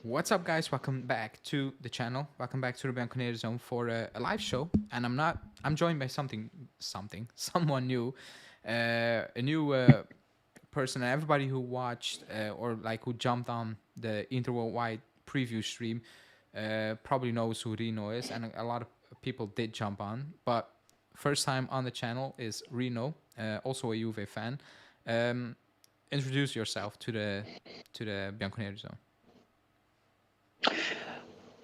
What's up, guys? Welcome back to the channel. Welcome back to the Bianconeri Zone for a live show. And I'm joined by someone new, a new person. And everybody who watched or like who jumped on the Interworldwide preview stream probably knows who Rino is, and a lot of people did jump on. But first time on the channel is Rino, also a Juve fan. Introduce yourself to the Bianconeri Zone.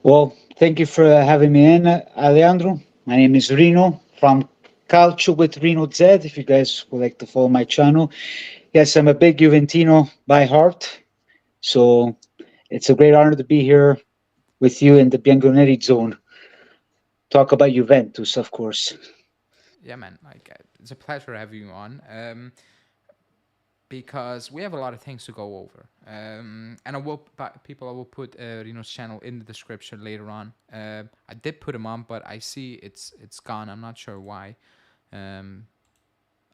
Well, thank you for having me in, Alejandro. My name is Rino from Calcio with Rino Z, if you guys would like to follow my channel. Yes, I'm a big Juventino by heart, so it's a great honor to be here with you in the Bianconeri zone. Talk about Juventus, of course. Yeah, man. Like it's a pleasure having you on. Because we have a lot of things to go over. And I will put Rino's channel in the description later on. I did put him on, but I see it's gone. I'm not sure why. I'm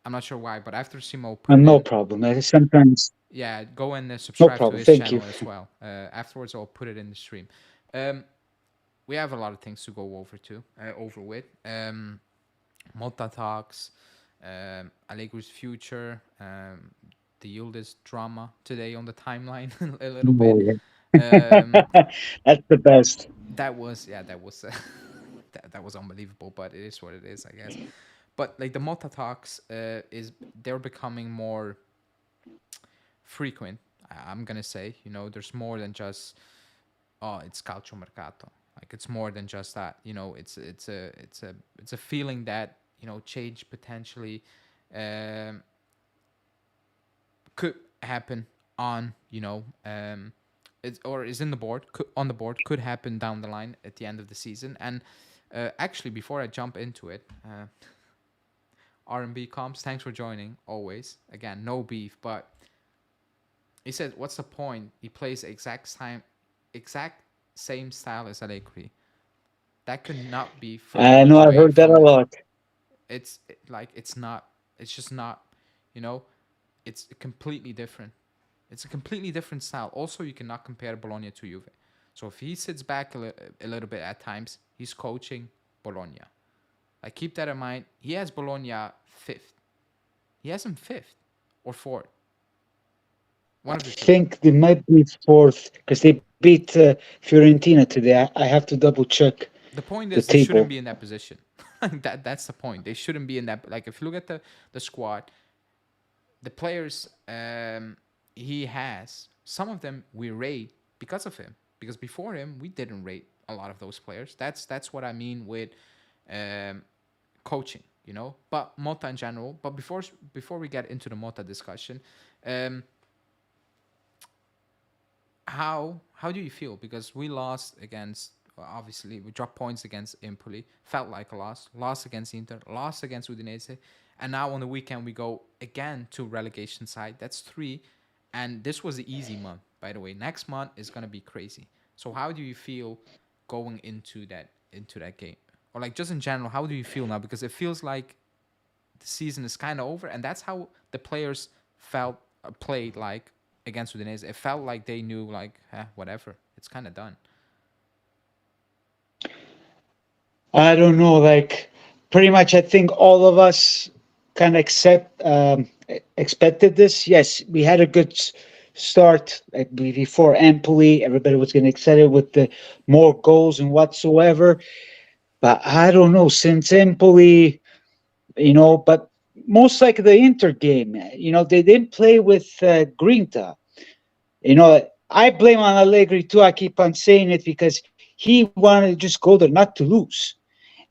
not sure why, but after Simo put it No in, problem. Sometimes, yeah, go and no subscribe to problem. his Thank you. channel as well. Afterwards, I'll put it in the stream. Um, we have a lot of things to go over with. Motta talks, Allegri's future, the Yildiz drama today on the timeline a little bit. Oh, yeah. Um, That's the best. that was that was unbelievable, but it is what it is, I guess. But like the Motta talks, they're becoming more frequent. I'm gonna say, there's more than just it's calcio mercato. Like it's more than just that. It's a feeling that change potentially um, could happen on it's or is in the board on the board could happen down the line at the end of the season. And actually, before I jump into it, R&B comps, thanks for joining. Always, again, no beef, but he said, "What's the point? He plays exact same style as Allegri. That could not be I further know I've away heard that from a it. lot. Like it's not. It's just not. You know, it's completely different. It's a completely different style. Also, you cannot compare Bologna to Juve. So if he sits back a little bit at times, he's coaching Bologna. Like keep that in mind. He has Bologna fifth. He has him fifth or fourth. One of the two. Think they might be fourth because they beat Fiorentina today. I have to double check The point the is they table. shouldn't be in that position. That's the point. They shouldn't be in that. Like if you look at the squad, the players he has, some of them we rate because of him. Because before him, we didn't rate a lot of those players. That's what I mean with um, coaching. But Mota in general. But before we get into the Mota discussion, um, how do you feel? Because we lost against, obviously we dropped points against Empoli, felt like a loss against Inter, loss against Udinese, and now on the weekend we go again to relegation side. That's three, and this was the easy month, by the way. Next month is gonna be crazy. So how do you feel going into that game, or like just in general? How do you feel now? Because it feels like the season is kind of over, and that's how the players felt played like against Udinese. It felt like they knew like whatever, it's kind of done. I don't know, like pretty much I think all of us kind of expected this. Yes, we had a good start like before Empoli. Everybody was getting excited with the more goals and whatsoever. But I don't know, since Empoli, but most like the Inter game, they didn't play with Grinta. I blame on Allegri too. I keep on saying it because he wanted to just go there not to lose.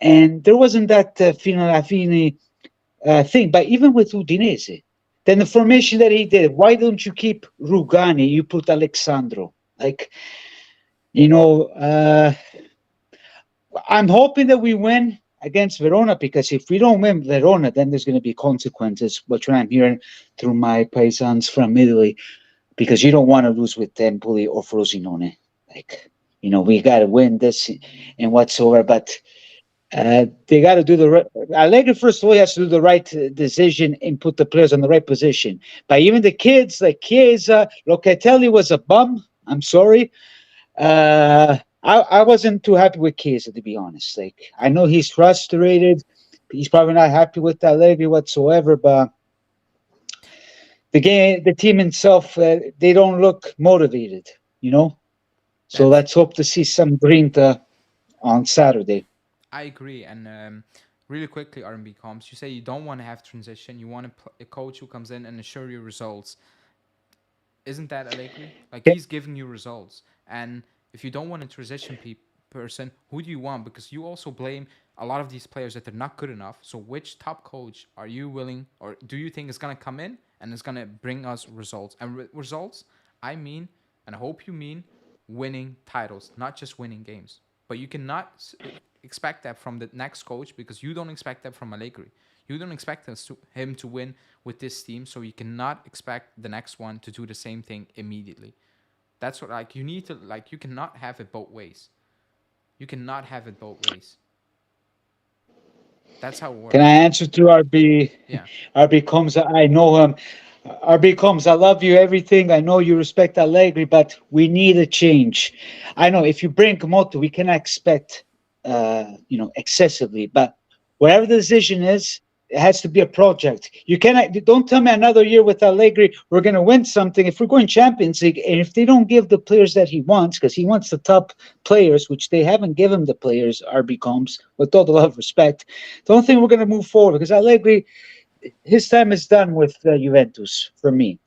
And there wasn't that fino alla fine thing. But even with Udinese, then the formation that he did, why don't you keep Rugani? You put Alexandro. Like, you know, uh, I'm hoping that we win against Verona because if we don't win Verona, then there's going to be consequences, which I'm hearing through my paisans from Italy, because you don't want to lose with Empoli or Frosinone. Like, we got to win this and whatsoever. But they got to do the right. Allegri first of all has to do the right decision and put the players on the right position. But even the kids like Chiesa, Locatelli was a bum. I'm sorry. I wasn't too happy with Chiesa, to be honest. Like, I know he's frustrated. He's probably not happy with Allegri whatsoever, but the team itself, they don't look motivated, you know? So That's let's hope to see some grinta on Saturday. I agree. And really quickly, R&B comms, you say you don't want to have transition. You want a coach who comes in and assure you results. Isn't that Allegri? Like Yeah, he's giving you results. And if you don't want a transition person, who do you want? Because you also blame a lot of these players that they're not good enough. So which top coach are you willing, or do you think is gonna come in and is gonna bring us results? And results, I mean, and I hope you mean, winning titles, not just winning games. But you cannot expect that from the next coach because you don't expect that from Allegri. You don't expect him to win with this team, so you cannot expect the next one to do the same thing immediately. That's what like you need to like. You cannot have it both ways. You cannot have it both ways. That's how it can I works. answer to RB? Yeah, RB Combs, I know him. RB Combs, I love you, everything. I know you respect Allegri, but we need a change. I know if you bring Motta, we cannot expect, excessively. But whatever the decision is, it has to be a project. You cannot. Don't tell me another year with Allegri we're going to win something. If we're going Champions League, and if they don't give the players that he wants, because he wants the top players, which they haven't given the players, RB Combs, with all the love and respect, don't think we're going to move forward because Allegri, his time is done with Juventus for me.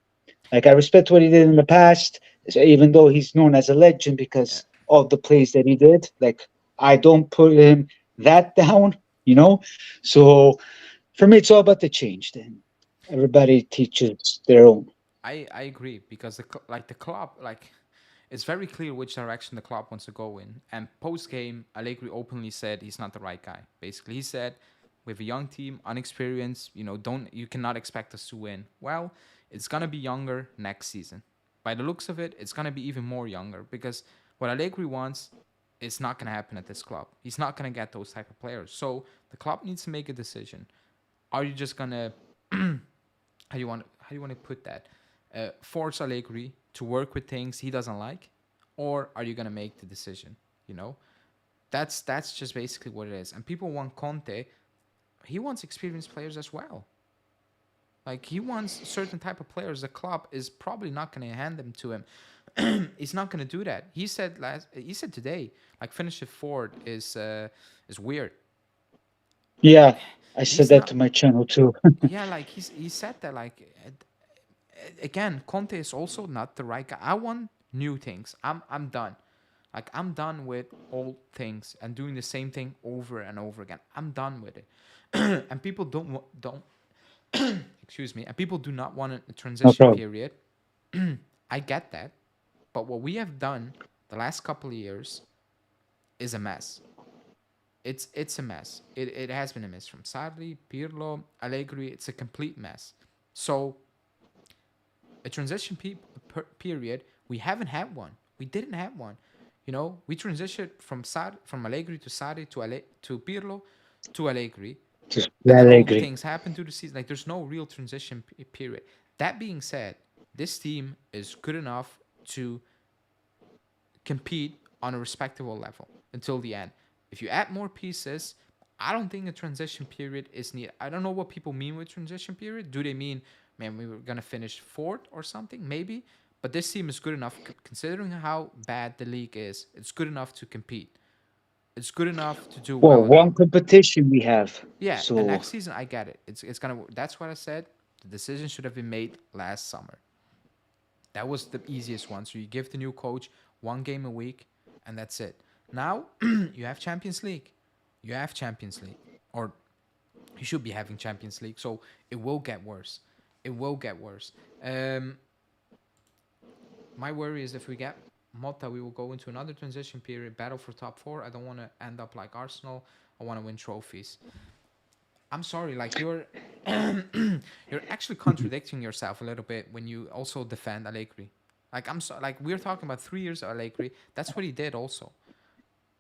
Like I respect what he did in the past, even though he's known as a legend yeah. because of the plays that he did. Like I don't put him that down, you know. So for me, it's all about the change. Then everybody teaches their own. I agree because like the club like it's very clear which direction the club wants to go in. And post game, Allegri openly said he's not the right guy. Basically, he said, "We have a young team, unexperienced. Don't you cannot expect us to win." Well, it's gonna be younger next season. By the looks of it, it's gonna be even more younger because what Allegri wants is not gonna happen at this club. He's not gonna get those type of players. So the club needs to make a decision. Are you just gonna how do you want to put that? Force Allegri to work with things he doesn't like, or are you gonna make the decision? You know, that's just basically what it is. And people want Conte. He wants experienced players as well. Like he wants certain type of players. The club is probably not gonna hand them to him. He's not gonna do that. He said He said today, like finishing fourth is weird. Yeah, I said He's that to not. my channel too. Yeah, like he said that like again, Conte is also not the right guy. I want new things. I'm done. Like I'm done with old things and doing the same thing over and over again. I'm done with it. And people don't excuse me. And people do not want a No transition problem. period. I get that, but what we have done the last couple of years is a mess. It's a mess. It has been a mess from Sarri, Pirlo, Allegri. It's a complete mess. So a transition period, we haven't had one. We didn't have one. We transitioned from Allegri to Sarri to Pirlo to Allegri, Just and then all the Allegri. things happened to the season. Like there's no real transition period. That being said, this team is good enough to compete on a respectable level until the end. If you add more pieces, I don't think a transition period is needed. I don't know what people mean with transition period. Do they mean, man, we were gonna finish fourth or something? Maybe. But this team is good enough, considering how bad the league is. It's good enough to compete. It's good enough to do Well, well one enough. competition we have. Yeah, and So next season I get it. It's gonna. That's what I said. The decision should have been made last summer. That was the easiest one. So you give the new coach one game a week, and that's it. Now you have Champions League. You have Champions League, or you should be having Champions League. So it will get worse. It will get worse. Um, my worry is if we get Motta, we will go into another transition period, battle for top four. I don't want to end up like Arsenal. I want to win trophies. I'm sorry, like you're actually contradicting yourself a little bit when you also defend Allegri. Like like we're talking about 3 years of Allegri. That's what he did also.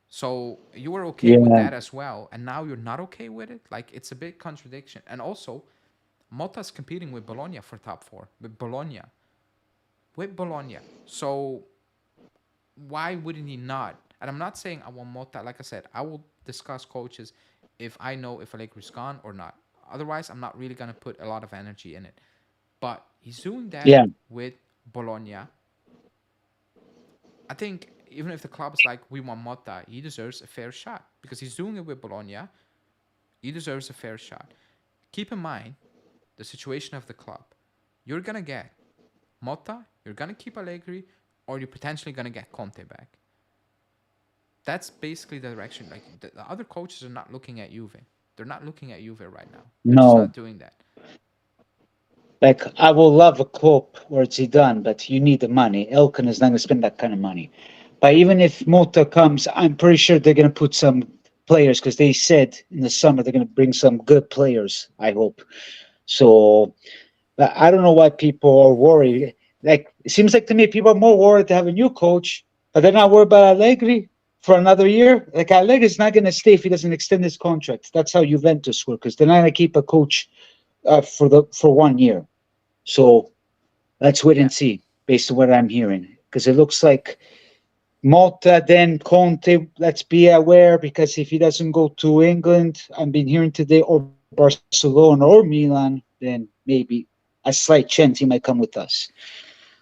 So you were okay with yeah, that as well, and now you're not okay with it. Like it's a big contradiction. And also, Motta's competing with Bologna for top four. With Bologna. So why wouldn't he not? And I'm not saying I want Motta. Like I said, I will discuss coaches if I know if Allegri's gone or not. Otherwise, I'm not really gonna put a lot of energy in it. But he's doing that Yeah. with Bologna. I think even if the club is like, we want Motta, he deserves a fair shot because he's doing it with Bologna. He deserves a fair shot. Keep in mind the situation of the club. You're gonna get Motta, you're gonna keep Allegri, or you're potentially gonna get Conte back. That's basically the direction. Like the other coaches are not looking at Juve. They're not looking at Juve right now. They're just No. not doing that. Like I will love a Klopp where it's done, but you need the money. Elkan is not going to spend that kind of money. But even if Mota comes, I'm pretty sure they're going to put some players because they said in the summer they're going to bring some good players. I hope so. But I don't know why people are worried. Like it seems like to me people are more worried to have a new coach, but they're not worried about Allegri for another year. Like Allegri is not going to stay if he doesn't extend his contract. That's how Juventus work because they're not going to keep a coach for 1 year. So let's wait Yeah, and see based on what I'm hearing. Because it looks like Malta, then Conte, let's be aware because if he doesn't go to England, I've been hearing today, or Barcelona or Milan, then maybe a slight chance he might come with us.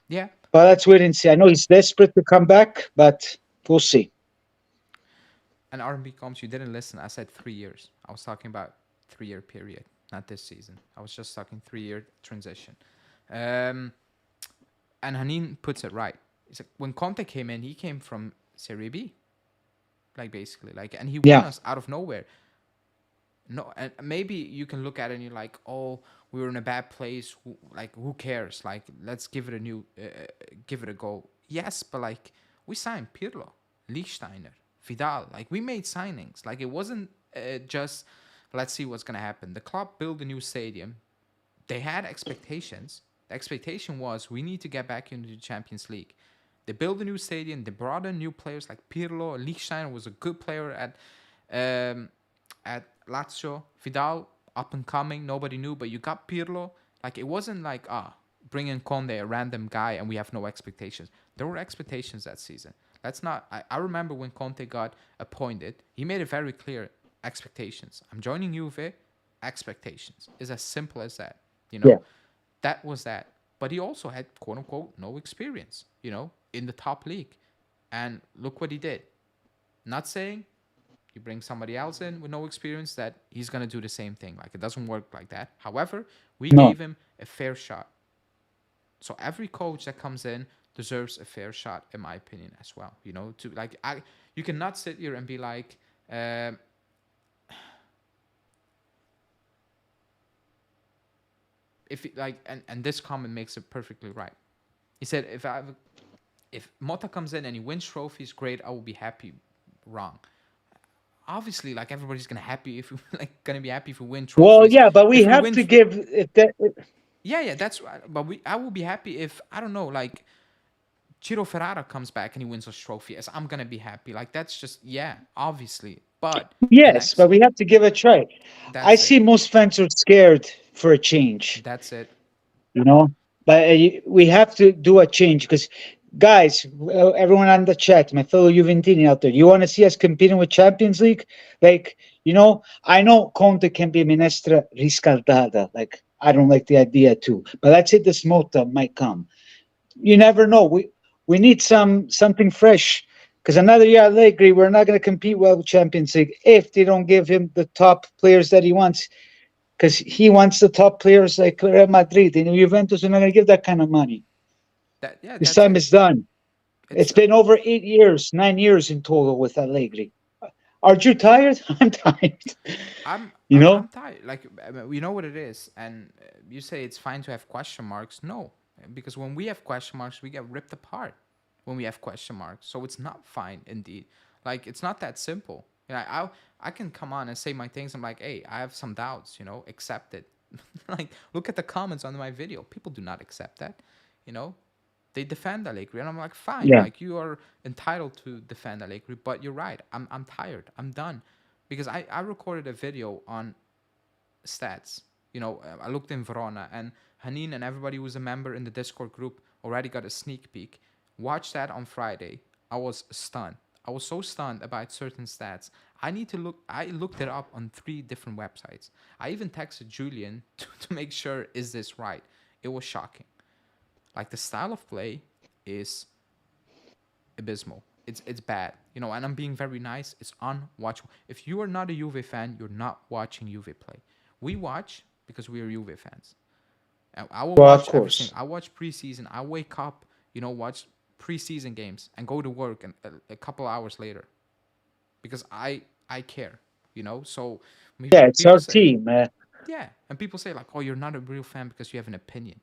yeah. But let's wait and see. I know he's desperate to come back, but we'll see. And R&B comps, you didn't listen. I said 3 years. I was talking about 3 year period, not this season. I was just talking 3 year transition. Um, and Hanin puts it right. It's like when Conte came in, he came from Serie B, like basically, like, and he won Yeah, us out of nowhere. No, and maybe you can look at it and you're like, oh, we were in a bad place. Like, who cares? Like, let's give it a go. Yes, but like, we signed Pirlo, Lichtsteiner, Vidal. Like, we made signings. Like, it wasn't just let's see what's gonna happen. The club built a new stadium. They had expectations. The expectation was we need to get back into the Champions League. They built a new stadium. They brought in new players like Pirlo. Lichtsteiner was a good player um, at Lazio. Vidal, up and coming, nobody knew, but you got Pirlo. Like it wasn't like bring in Conde, a random guy, and we have no expectations. There were expectations that season. Let's not. I remember when Conte got appointed, he made it very clear expectations. I'm joining Juve. Expectations is as simple as that. You yeah. know, that was that. But he also had quote unquote no experience. In the top league, and look what he did. Not saying you bring somebody else in with no experience that he's going to do the same thing. Like it doesn't work like that. However, we No. gave him a fair shot. So every coach that comes in deserves a fair shot, in my opinion, as well. To like, you cannot sit here and be like, if like, and this comment makes it perfectly right. He said, if Mota comes in and he wins trophies, great, I will be happy. Wrong. Obviously, like everybody's gonna be happy if we win Well, trophies. yeah, but we If we have win, to give if that. yeah, yeah, that's right. But I will be happy if I don't know, like Ciro Ferrara comes back and he wins a trophy. As I'm gonna be happy. Like that's just yeah, obviously. But the Yes, next, but we have to give it a try. I that's it. see most fans are scared for a change. That's it. you know. But we have to do a change because, guys, everyone on the chat, my fellow Juventini out there, you want to see us competing with Champions League? Like, I know Conte can be minestra riscaldata. Like, I don't like the idea too. But let's say this Mota might come. You never know. We need something fresh. Because another year, Allegri, we're not going to compete well with Champions League if they don't give him the top players that he wants because he wants the top players like Real Madrid. And Juventus are not going to give that kind of money. That yeah, His that's time it. is done. It's It's been over 8 years, 9 years in total with Allegri. Aren't you tired? I'm tired. I'm you I'm I'm know? tired. Like you know what it is, and you say it's fine to have question marks. No, because when we have question marks, we get ripped apart. When we have question marks, so it's not fine indeed. Like it's not that simple. I can come on and say my things. I'm like, hey, I have some doubts. Accept it. Like look at the comments on my video. People do not accept that. You know, they defend Allegri, and I'm like, fine, Yeah. like you are entitled to defend Allegri, but you're right. I'm tired. I'm done, because I recorded a video on stats. I looked in Verona, and Hanin and everybody who's a member in the Discord group already got a sneak peek. Watch that on Friday. I was stunned. I was so stunned about certain stats. I need to look. I looked it up on 3 different websites. I even texted Julian to make sure is this right. It was shocking. Like the style of play is abysmal. It's bad, and I'm being very nice. It's unwatchable. If you are not a Juve fan, you're not watching Juve play. We watch because we are Juve fans. And I will Well, of watch everything. course. I watch preseason. I wake up, watch preseason games and go to work and a couple hours later because I care, So Yeah, it's people our say, team. yeah, and people say like, oh, you're not a real fan because you have an opinion.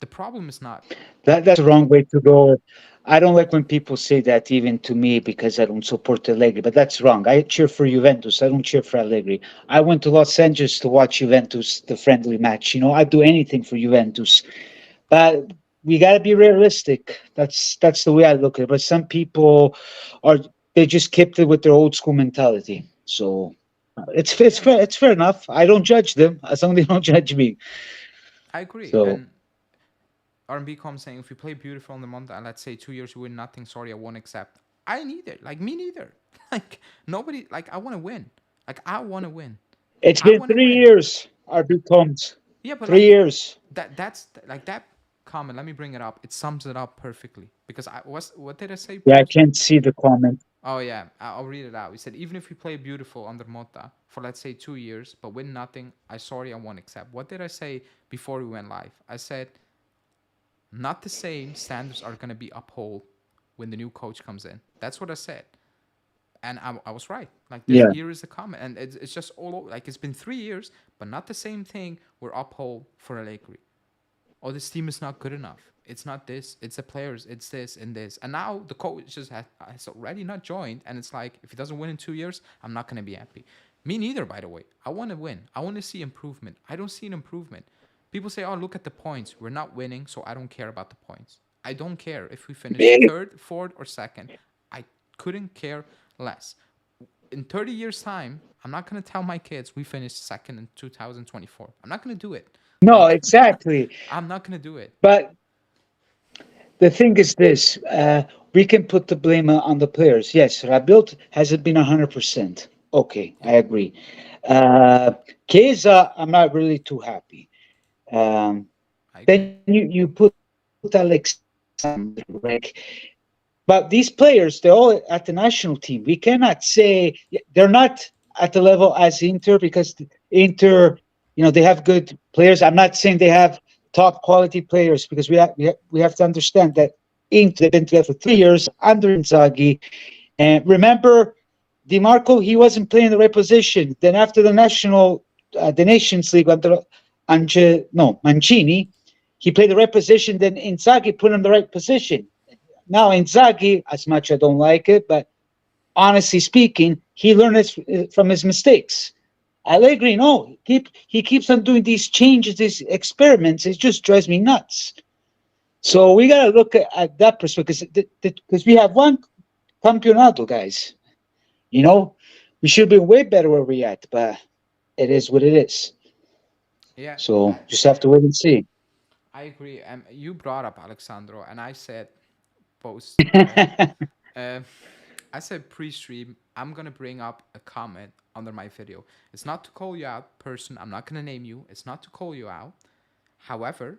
The problem is not. That's the wrong way to go. I don't like when people say that even to me because I don't support Allegri, but that's wrong. I cheer for Juventus. I don't cheer for Allegri. I went to Los Angeles to watch Juventus, the friendly match. I'd do anything for Juventus, but we got to be realistic. That's the way I look at it. But some people are they just kept it with their old school mentality. So Yeah, it's fair enough. I don't judge them as long as they don't judge me. I agree. So And R&B comes saying if we play beautiful in the month and let's say 2 years we win nothing, sorry, I won't accept. I need it. Like me neither. Like nobody. Like I want to win. Like I want to win. it's I been want to three win. years. Our becomes Yeah, but three like years. that's like that comment. Let me bring it up. It sums it up perfectly because I was. What did I say Yeah, I post? can't see the comment. Oh yeah, I'll read it out. He said even if we play beautiful under Motta for let's say 2 years but win nothing, I sorry I won't accept. What did I say before we went live? I said not the same standards are gonna be upheld when the new coach comes in. That's what I said. And I was right. Like this Yeah. here is the comment, and it's just all over. Like it's been 3 years, but not the same thing. We're uphold for Allegri. Oh, this team is not good enough. It's not this. It's the players. It's this and this. And now the coach just has already not joined, and it's like if he doesn't win in 2 years, I'm not gonna be happy. Me neither, by the way. I want to win. I want to see improvement. I don't see an improvement. People say, "Oh, look at the points. We're not winning, so I don't care about the points." I don't care if we finish Really? third, fourth, or second. I couldn't care less. In 30 years' time, I'm not gonna tell my kids we finished second in 2024. I'm not gonna do it. No, Like, exactly. I'm not gonna do it. But the thing is this: we can put the blame on the players. Yes, Rabiot hasn't been 100%. Okay, I Yeah, agree. Chiesa, I'm not really too happy. Um, I then agree. you put Alexander, like, but these players, they're all at the national team. We cannot say they're not at the level as Inter because Inter, they have good players. I'm not saying they have top quality players because we have to understand that Inter they've been together for 3 years under Inzaghi. And remember, Di Marco, he wasn't playing the right position. Then after the Nations League under Mancini, he played the right position. Then Inzaghi put him in the right position. Now Inzaghi, as much I don't like it, but honestly speaking, he learned from his mistakes. Allegri, no, he keeps on doing these changes, these experiments. It just drives me nuts. So we got to look at that perspective because we have one campeonato, guys. You know, we should be way better where we're at, but it is what it is. Yeah, So just have to wait and see. I agree. You brought up Alexandro, and I said post. Uh, I said pre-stream. I'm gonna bring up a comment under my video. It's not to call you out, person. I'm not gonna name you. It's not to call you out. However,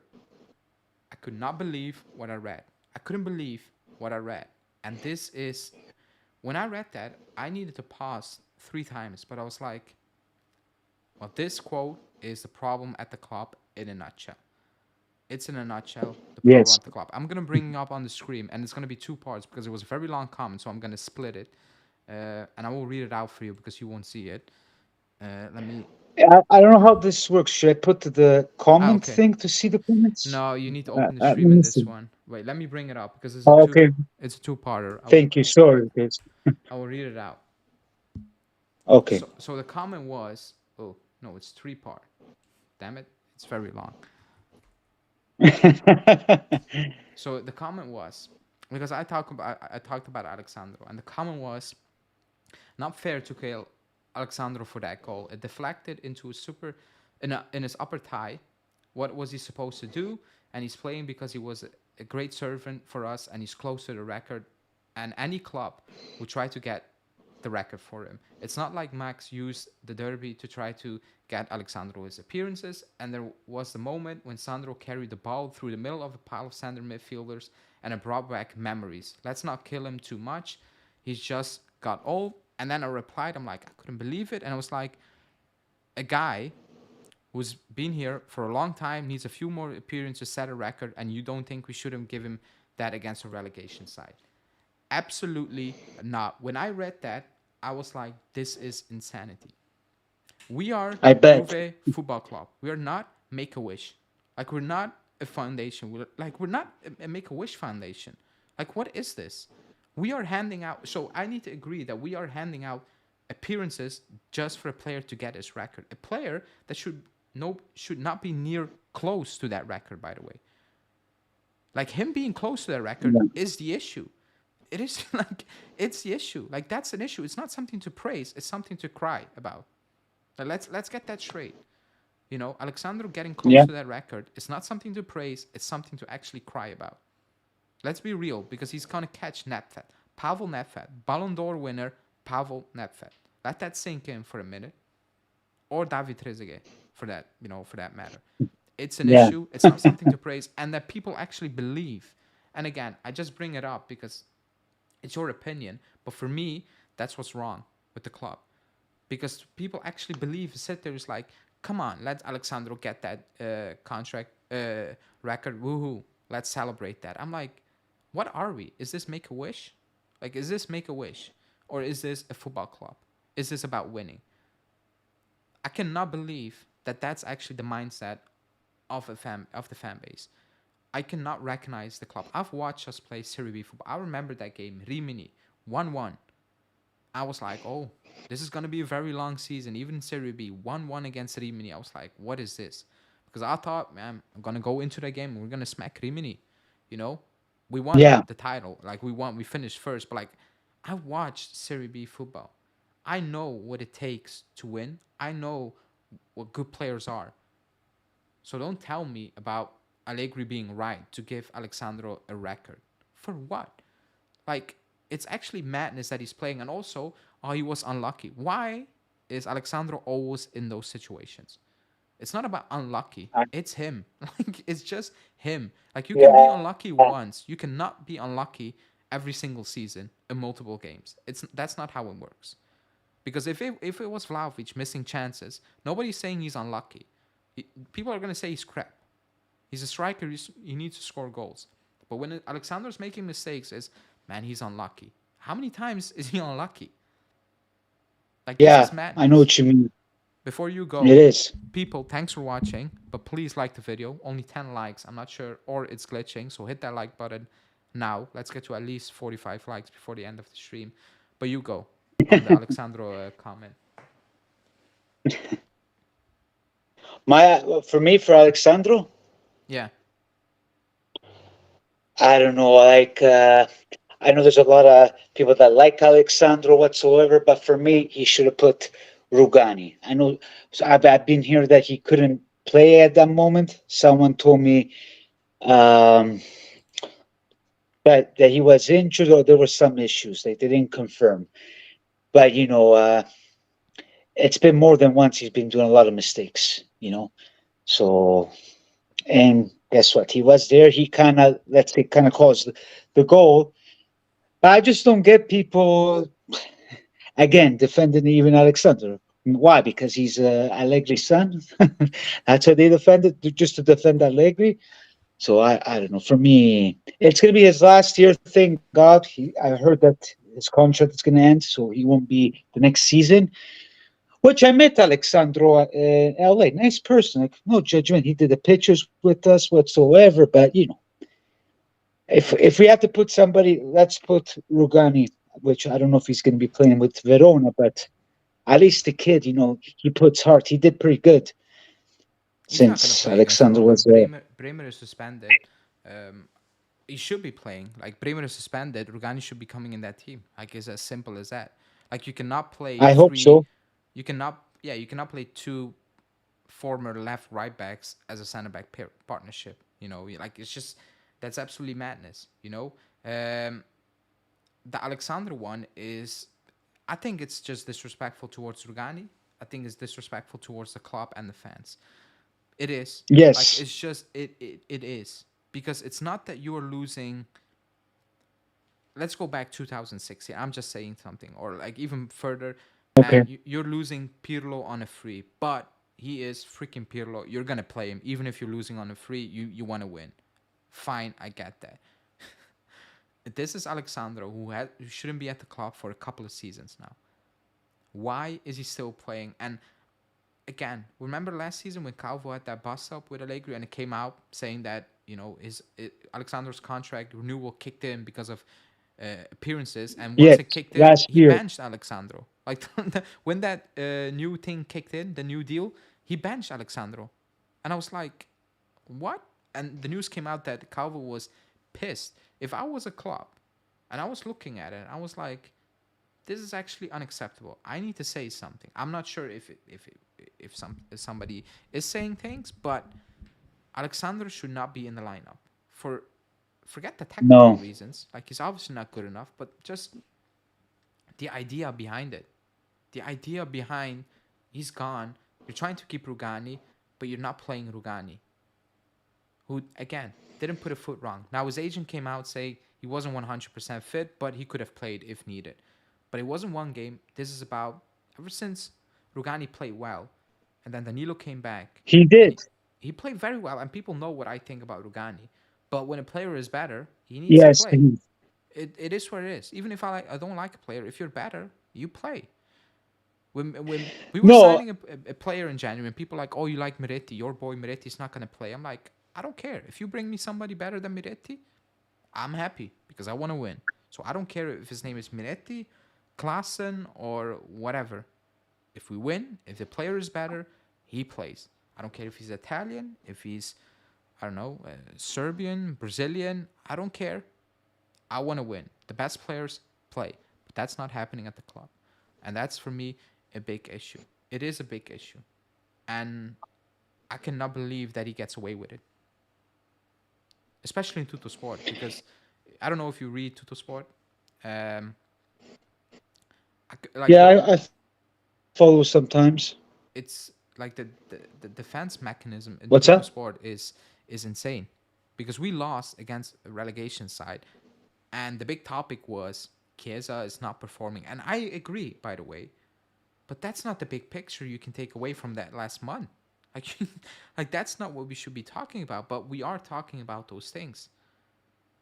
I could not believe what I read. I couldn't believe what I read, and this is when I read that I needed to pause 3 times, but I was like, well, this quote is the problem at the club in a nutshell. It's in a nutshell the problem Yes. at the club. I'm gonna bring it up on the screen, and it's gonna be 2 parts because it was a very long comment, so I'm gonna split it, and I will read it out for you because you won't see it. Let me. I don't know how this works. Should I put the Ah, comment okay. thing to see the comments? No, you need to open the Let stream in me this see. one. Wait, let me bring it up because Oh, okay. it's a two-parter. Thank you. Sorry, guys. I will read it out. Okay. So the comment was, oh no, it's 3 part. Damn it, it's very long. So the comment was because I talked about Alexandro, and the comment was not fair to kill Alexandro for that goal. It deflected into a in his upper thigh. What was he supposed to do? And he's playing because he was a great servant for us, and he's close to the record. And any club will try to get the record for him. It's not like Max used the derby to try to get Alexandro his appearances. And there was the moment when Sandro carried the ball through the middle of a pile of center midfielders and it brought back memories. Let's not kill him too much. He's just got old. And then I replied, I'm like, I couldn't believe it. And I was like, a guy who's been here for a long time, needs a few more appearances to set a record, and you don't think we shouldn't give him that against a relegation side? Absolutely not. When I read that, I was like, this is insanity. We are I bet. Juve Football Club. We are not Make a Wish. Like, we're not a foundation. We're not a Make a Wish foundation. Like, what is this? We are handing out. So I need to agree that we are handing out appearances just for a player to get his record. A player that should not be near close to that record. By the way, like him being close to that record Yeah. is the issue. It is like it's the issue. Like that's an issue. It's not something to praise. It's something to cry about. Like, let's get that straight. You know, Alexandro getting close Yeah. to that record is not something to praise. It's something to actually cry about. Let's be real, because he's gonna catch Nedved, Pavel Nedved, Ballon d'Or winner Pavel Nedved. Let that sink in for a minute, or David Trezeguet, for that matter. It's an Yeah. issue. It's not something to praise, and that people actually believe. And again, I just bring it up because it's your opinion, but for me, that's what's wrong with the club, because people actually believe. Sit there is like, come on, let Alexandro get that contract record. Woohoo! Let's celebrate that. I'm like, what are we? Is this Make a Wish? Like, is this Make a Wish, or is this a football club? Is this about winning? I cannot believe that that's actually the mindset of the fan base. I cannot recognize the club. I've watched us play Serie B football. I remember that game, Rimini, 1-1. I was like, oh, this is going to be a very long season. Even in Serie B, 1-1 against Rimini. I was like, what is this? Because I thought, man, I'm going to go into that game and we're going to smack Rimini. You know, we won Yeah. the title. Like, we finished first. But, like, I watched Serie B football. I know what it takes to win. I know what good players are. So don't tell me about Allegri being right to give Alexandro a record. For what? Like, it's actually madness that he's playing. And also, oh, he was unlucky. Why is Alexandro always in those situations? It's not about unlucky. I- It's him. Like, it's just him. Like, you can be Yeah. unlucky once. You cannot be unlucky every single season in multiple games. That's not how it works. Because if it was Vlahovic missing chances, nobody's saying he's unlucky. People are gonna say he's crap. He's a striker. He needs to score goals. But when Alexander's making mistakes, is, man, he's unlucky. How many times is he unlucky? Like, this is Yeah. I know madness. what you mean. Before you It go, is. people, thanks for watching. But please like the video. Only 10 likes. I'm not sure, or it's glitching. So hit that like button now. Let's get to at least 45 likes before the end of the stream. But you go on the Alexandro comment. For me, for Alexandro, Yeah. I don't know. I know there's a lot of people that like Alexandro whatsoever, but for me, he should have put Rugani. I know. So I've been here that he couldn't play at that moment. Someone told me um, that he was injured or there were some issues. They didn't confirm. But it's been more than once. He's been doing a lot of mistakes. So, and guess what? He was there. He kind of, let's say, kind of caused the goal. But I just don't get people again defending even Alexander. Why? Because he's Allegri's son. That's why they defended, just to defend Allegri. So I don't know. For me, it's going to be his last year. Thank God. I heard that his contract is going to end, so he won't be the next season. Which I met Alexandro in LA. Nice person. Like, no judgment. He did the pictures with us whatsoever. But if we have to put somebody, let's put Rugani, which I don't know if he's going to be playing with Verona, but at least the kid, he puts heart. He did pretty good He's not gonna since play against Alexander Verona. was there. Bremer is suspended. Um, he should be playing. Like, Bremer is suspended. Rugani should be coming in that team. Like, it's as simple as that. Like, you cannot play I hope three. so. You cannot play two former left right backs as a center back partnership. Like, it's just That's absolutely madness. Um, the Alexander one is, I think it's just disrespectful towards Rugani. I think it's disrespectful towards the club and the fans. It is. Like, Yes. it's just, it is. Because it's not that you're losing. Let's go back 2016. I'm just saying something. Or like even further. Okay. And you're losing Pirlo on a free. But he is freaking Pirlo. You're going to play him. Even if you're losing on a free, you want to win. Fine, I get that. This is Alexandro, who shouldn't be at the club for a couple of seasons now. Why is he still playing? And again, remember last season when Calvo had that bust up with Allegri and it came out saying that Alexandro's contract renewal kicked in because of appearances, and once it Yes. kicked in, Last he year. benched Alexandro. Like when that new thing kicked in, the new deal, he benched Alexandro, and I was like, what? And the news came out that Calvo was pissed. If I was a club and I was looking at it, I was like, this is actually unacceptable. I need to say something. I'm not sure if somebody is saying things, but Alexander should not be in the lineup for, forget the technical No. reasons. Like, he's obviously not good enough, but just the idea behind it. The idea behind, he's gone. You're trying to keep Rugani, but you're not playing Rugani, who again didn't put a foot wrong. Now his agent came out saying he wasn't 100% fit, but he could have played if needed. But it wasn't one game. This is about, ever since Rugani played well, and then Danilo came back, He and did. he played very well. And people know what I think about Rugani. But when a player is better, he needs to Yes. play. It is what it is. Even if I don't like a player, if you're better, you play. When we were No. signing a player in January, and people are like, oh, you like Miretti, your boy Miretti's not gonna play. I'm like, I don't care. If you bring me somebody better than Miretti, I'm happy because I want to win. So I don't care if his name is Miretti, Klaassen, or whatever. If we win, if the player is better, he plays. I don't care if he's Italian, if he's, I don't know, Serbian, Brazilian. I don't care. I want to win. The best players play. But that's not happening at the club. And that's for me a big issue. It is a big issue. And I cannot believe that he gets away with it, especially in Tutto Sport, because I don't know if you read Tutto Sport. Um, like Yeah, the I follow sometimes. it's like the defense mechanism in What's Tutto that? Sport is insane, because we lost against a relegation side, and the big topic was Chiesa is not performing, and I agree, by the way, but that's not the big picture you can take away from that last month. Like, like that's not what we should be talking about, but we are talking about those things.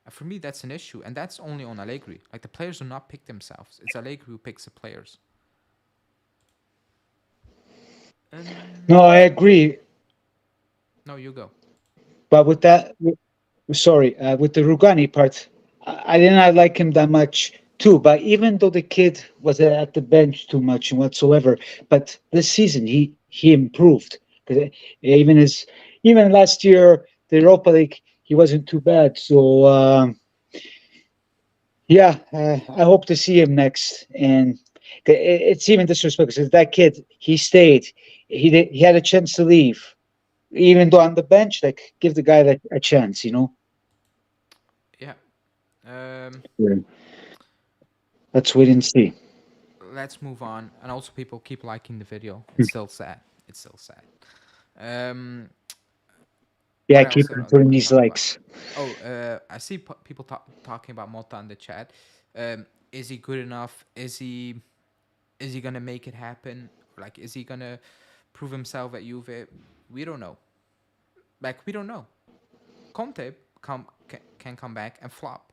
For me, that's an issue, and that's only on Allegri. Like, the players do not pick themselves; it's Allegri who picks the players. No, Um, I agree. no, you go. But with that, sorry, with the Rugani part, I did not like him that much too. But even though the kid was at the bench too much and whatsoever, but this season he improved. 'Cause even his even last year the Europa League he wasn't too bad. So yeah, I hope to see him next. And it's even disrespectful because that kid he stayed. He had a chance to leave, even though on the bench. Like give the guy a chance, you know. Yeah. Um, Yeah. Let's wait and see. let's move on. And also, people keep liking the video. It's still sad. It's still sad. Um, Yeah, what keep else do I putting want to these talk about? likes. Oh, I see people talking about Motta in the chat. Is he good enough? Is he gonna make it happen? Like, is he gonna prove himself at Juve? We don't know. Like, we don't know. Conte can come back and flop.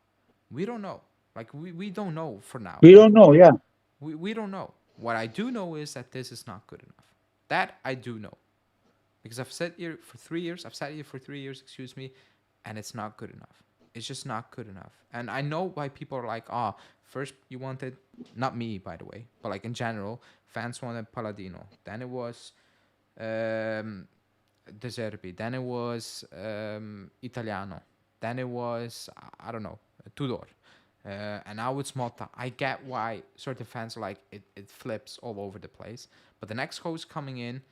We don't know. Like, we don't know for now. We Like, don't know. Yeah, we don't know. What I do know is that this is not good enough. That I do know. Because I've sat here for 3 years. I've sat here for 3 years, excuse me, and it's not good enough. It's just not good enough. And I know why people are like, oh, first you wanted, not me, by the way, but like in general, fans wanted Paladino. Then it was um, De Zerbi. Then it was Italiano. Then it was, I don't know, Tudor. And now it's Motta. I get why certain fans are like it flips all over the place. But the next host coming in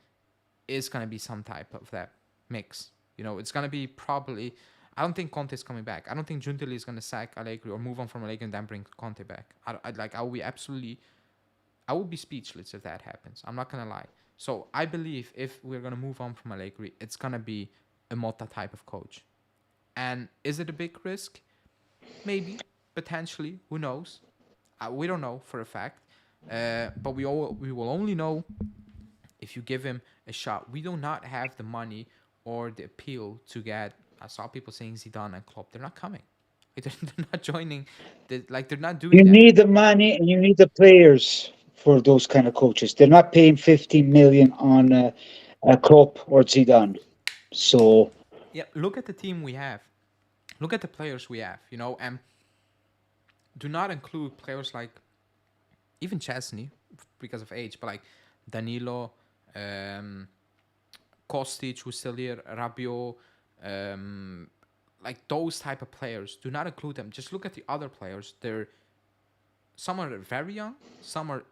is going to be some type of that mix. It's going to be probably, I don't think Conte is coming back. I don't think Giuntoli is going to sack Allegri or move on from Allegri and then bring Conte back. I will be absolutely, I will be speechless if that happens. I'm not going to lie. So I believe if we're going to move on from Allegri, it's going to be a Motta type of coach. And is it a big risk? Maybe, potentially. Who knows? We don't know for a fact. But we will only know if you give him a shot. We do not have the money or the appeal to get. I saw people saying Zidane and Klopp. They're not coming. Like, they're not joining. They're not doing You that. need the money and you need the players for those kind of coaches. They're not paying 15 million on a Klopp or Zidane. So Yeah, look at the team we have. Look at the players we have. And do not include players like even Chesney because of age, but like Danilo, um, Kostic, who's still here, Rabiot, um, like those type of players. Do not include them. Just look at the other players. They're some are very young, some are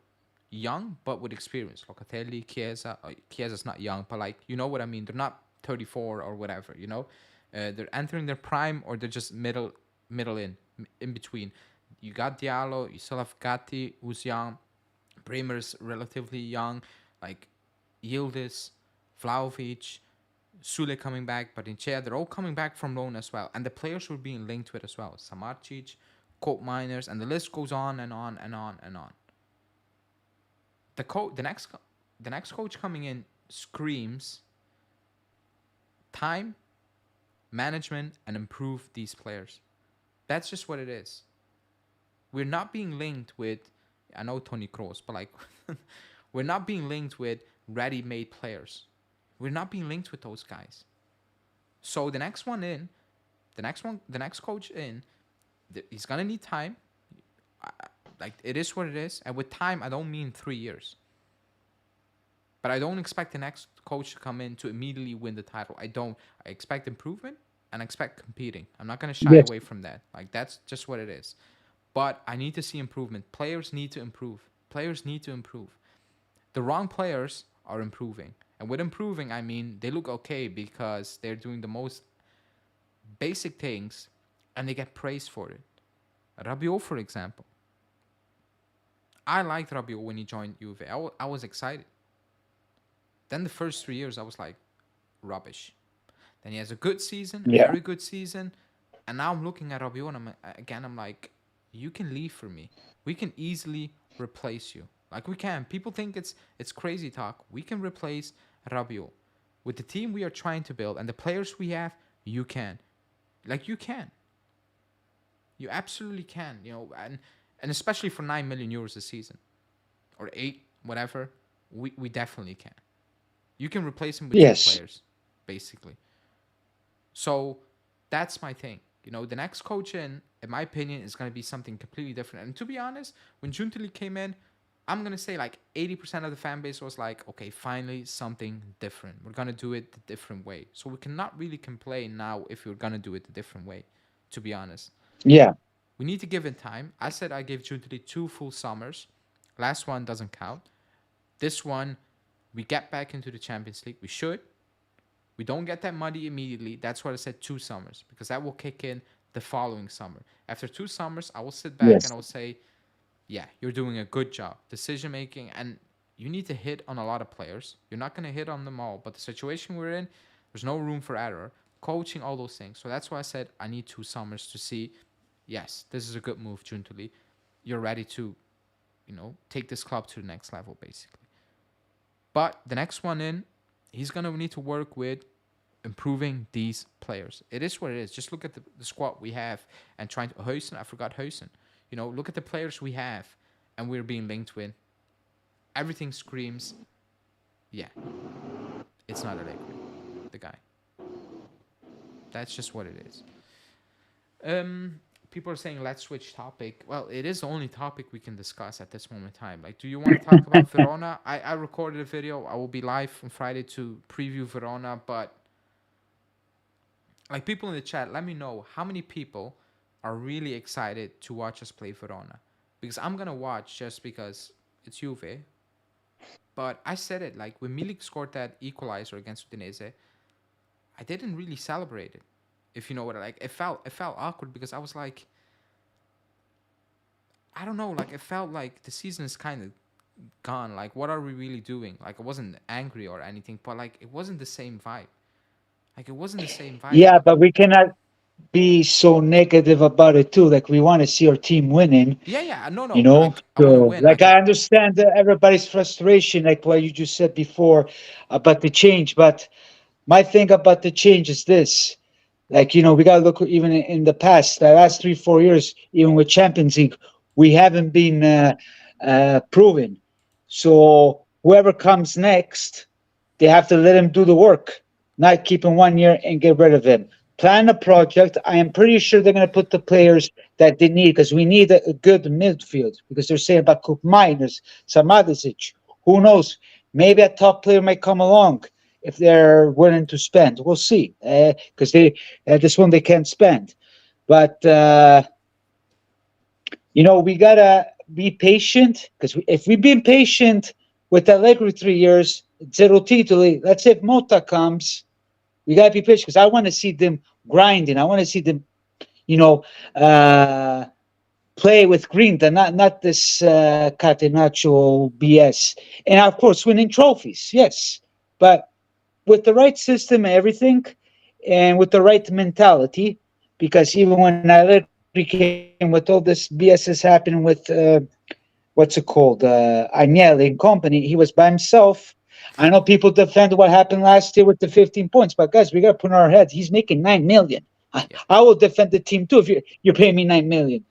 young but with experience. Locatelli, Chiesa. Chiesa's not young, but like you know what I mean. They're not 34 or whatever. They're entering their prime or they're just middle in between. You got Diallo. You still have Gatti, who's young. Bremer's relatively young. Like Yildiz, Vlahovic, Sule coming back, but in Chea, they're all coming back from loan as well. And the players were being linked with as well. Samarcic, Colt Miners, and the list goes on and on and on and on. The next coach coming in screams time, management, and improve these players. That's just what it is. We're not being linked with, I know Tony Kroos, but like, we're not being linked with ready-made players. We're not being linked with those guys. So the next coach in, he's gonna need time. Like it is what it is, and with time, I don't mean 3 years. But I don't expect the next coach to come in to immediately win the title. I don't. I expect improvement and I expect competing. I'm not gonna shy yes, away from that. Like that's just what it is. But I need to see improvement. Players need to improve. Players need to improve. The wrong players are improving. And with improving, I mean they look okay because they're doing the most basic things and they get praised for it. Rabiot, for example. I liked Rabiot when he joined Juve. I was excited. Then the first 3 years, I was like, rubbish. Then he has a good season, a yeah, very good season. And now I'm looking at Rabiot and I'm like, you can leave for me. We can easily replace you. Like we can. People think it's crazy talk. We can replace Rabiot. With the team we are trying to build and the players we have, you can. Like you can. You absolutely can. And especially for 9 million euros a season. Or 8, whatever. We definitely can. You can replace him with two yes, players, basically. So that's my thing. The next coach in my opinion, is going to be something completely different. And to be honest, when Juntili came in, I'm going to say like 80% of the fan base was like, okay, finally something different. We're going to do it the different way. So we cannot really complain now if we're going to do it the different way, to be honest. yeah, We need to give it time. I said I gave Juntili 2 full summers. Last one doesn't count. This one, we get back into the Champions League. We should. We don't get that money immediately. That's why I said 2 summers, because that will kick in the following summer. After 2 summers, I will sit back and yes, I will say, yeah, you're doing a good job. Decision making, and you need to hit on a lot of players. You're not going to hit on them all, but the situation we're in, there's no room for error. Coaching, all those things. So that's why I said I need 2 summers to see, yes, this is a good move, Juntuli. You're ready to, take this club to the next level, basically. But the next one in, he's going to need to work with improving these players. It is what it is. Just look at the squad we have and trying to Huijsen. I forgot Huijsen. Look at the players we have and we're being linked with. Everything screams, yeah, it's not Allegri, the guy. That's just what it is. People are saying let's switch topic. Well, it is the only topic we can discuss at this moment in time. Like, do you want to talk about Verona? I recorded a video. I will be live on Friday to preview Verona, but like people in the chat, let me know how many people are really excited to watch us play Verona. Because I'm gonna watch just because it's Juve. But I said it, like when Milik scored that equalizer against Udinese, I didn't really celebrate it. if you know what like it felt awkward because I was like, I don't know, like it felt like the season is kind of gone. Like, what are we really doing? Like, I wasn't angry or anything, but like it wasn't the same vibe. Like, it wasn't the same vibe. Yeah, but we cannot be so negative about it too. Like we want to see our team winning, Yeah, yeah, no, you no, know. like I want to So win. like Like, I understand everybody's frustration, like what you just said before about the change. But my thing about the change is this: like we gotta look even in the past, the last 3 4 years, even with Champions League, we haven't been proven. So whoever comes next, they have to let him do the work, not keep him 1 year and get rid of him. Plan a project. I am pretty sure they're going to put the players that they need because we need a good midfield. Because they're saying about Coop Miners, Samadicic. Who knows? Maybe a top player might come along if they're willing to spend. We'll see. Because they this one they can't spend. But we gotta be patient because if we've been patient with Allegri 3 years, zero titoli. Let's say if Mota comes, we gotta be patient because I want to see them grinding. I want to see them, you know, uh, play with Grinta, not this catenaccio BS. And of course, winning trophies, yes, but with the right system and everything, and with the right mentality, because even when Allegri came with all this BS is happening with what's it called, Agnelli and company, he was by himself. I know people defend what happened last year with the 15 points, but guys, we got to put in our heads. He's making 9 million. yeah, I will defend the team too if you're paying me 9 million.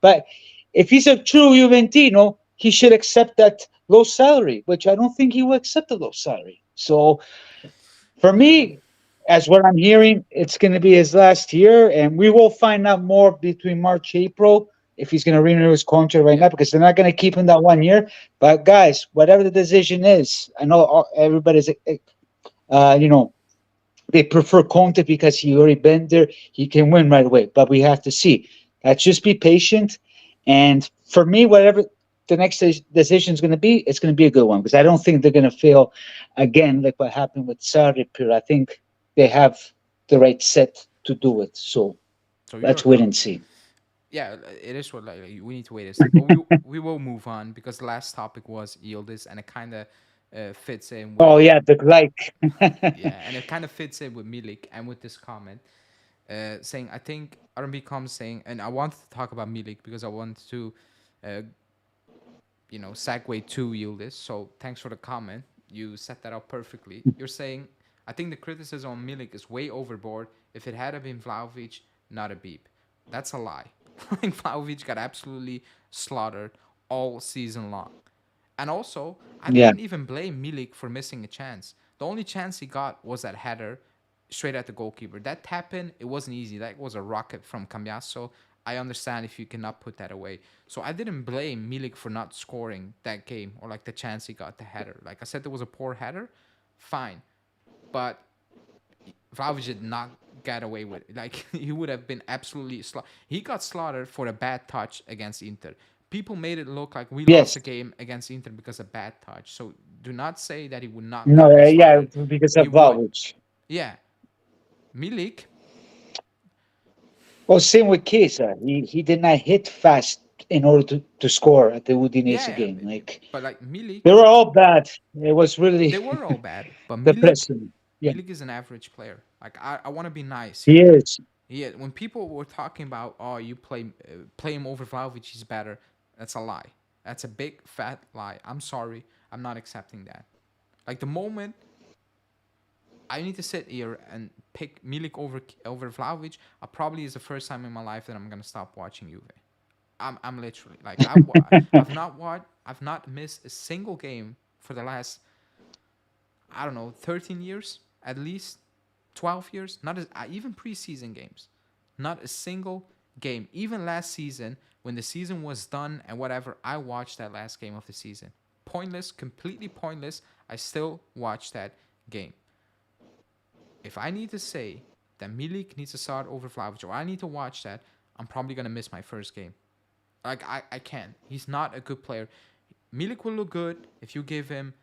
But if he's a true Juventino, he should accept that low salary, which I don't think he will accept a low salary. So for me, as what I'm hearing, it's going to be his last year, and we will find out more between March, April if he's going to renew his contract right yeah. now because they're not going to keep him that 1 year. But guys, whatever the decision is, I know everybody's, you know, they prefer Conte because he already been there. He can win right away, but we have to see. Let's just be patient. And for me, whatever the next decision is going to be, it's going to be a good one because I don't think they're going to fail again like what happened with Sarri. I think they have the right set to do it. So So let's you're, wait and see. yeah, it is what like we need to wait and see. But we will move on because the last topic was Yildiz, and it kind of fits in with Oh yeah, the like. yeah, and it kind of fits in with Milik and with this comment, saying I think R&B comes saying, and I wanted to talk about Milik because I wanted to, uh, segue to Yildiz. So thanks for the comment. You set that up perfectly. You're saying I think the criticism on Milik is way overboard. If it had been Vlahovic, not a beep. That's a lie. Like Vlahovic got absolutely slaughtered all season long. And also, I Yeah. didn't even blame Milik for missing a chance. The only chance he got was that header straight at the goalkeeper. That tap in, it wasn't easy. That was a rocket from Cambiasso. I understand if you cannot put that away. So I didn't blame Milik for not scoring that game or like the chance he got the header. Like I said, there was a poor header, fine. But Vlahovic did not get away with it. Like he would have been absolutely he got slaughtered for a bad touch against Inter. People made it look like we lost Yes. the game against Inter because of bad touch. So do not say that he would not No. get Yeah, slaughtered. because He of would. Vlahovic. Yeah. Milik, Well, same with Chiesa. He did not hit fast in order to score at the yeah, Udinese yeah. game. Like But like Milik, they were all bad. It was really they were all bad. But depressing. Yeah, Milik is an average player. Like I want to be nice he here. is. Yeah, when people were talking about, oh, you play him over Vlahovic, he's better. That's a lie. That's a big fat lie. I'm sorry. I'm not accepting that. Like the moment I need to sit here and pick Milik over Vlahovic, probably is the first time in my life that I'm gonna stop watching Juve. I'm literally like I've not missed a single game for the last, I don't know, 13 years at least, 12 years. Not as, even preseason games, not a single game. Even last season when the season was done and whatever, I watched that last game of the season. Pointless, completely pointless. I still watched that game. If I need to say that Milik needs to start over Vlahovic, or I need to watch that, I'm probably gonna miss my first game. Like I can't. He's not a good player. Milik will look good if you give him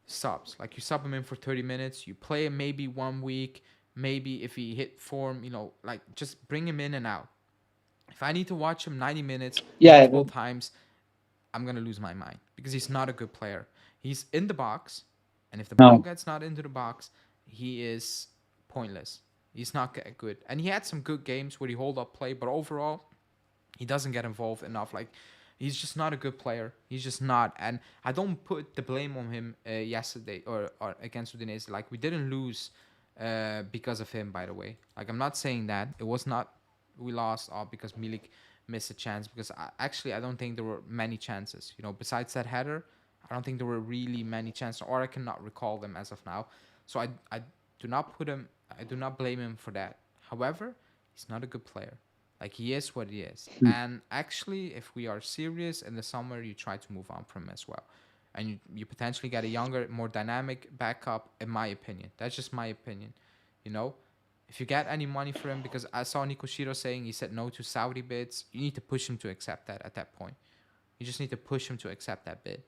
subs. Like you sub him in for 30 minutes, you play him maybe 1 week, maybe if he hit form, like just bring him in and out. If I need to watch him 90 minutes Yeah, multiple times, I'm gonna lose my mind because he's not a good player. He's in the box, and if the ball no. gets not into the box, he is pointless. He's not good. And he had some good games where he hold up play, but overall, he doesn't get involved enough. Like he's just not a good player. He's just not. And I don't put the blame on him yesterday or against Udinese. Like we didn't lose because of him. By the way, like I'm not saying that it was not. We lost all because Milik missed a chance. Because I don't think there were many chances. Besides that header, I don't think there were really many chances, or I cannot recall them as of now. So I do not put him. I do not blame him for that. However, he's not a good player. Like he is what he is. And actually, if we are serious in the summer, you try to move on from him as well. And you potentially get a younger, more dynamic backup, in my opinion. That's just my opinion. You know? If you get any money for him, because I saw Nikoshiro saying he said no to Saudi bids, you need to push him to accept that at that point. You just need to push him to accept that bid.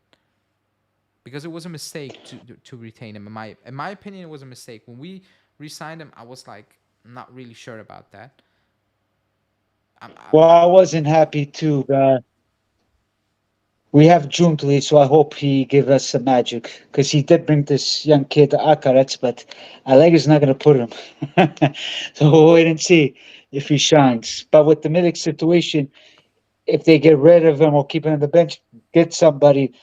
Because it was a mistake to retain him. In my opinion, it was a mistake. When we re-signed him, I was like not really sure about that. Well, I wasn't happy too. We have Juntli, so I hope he give us some magic because he did bring this young kid Akarets, but Allegri's not going to put him. So we'll wait and see if he shines. But with the Milik situation, if they get rid of him or keep him on the bench, get somebody.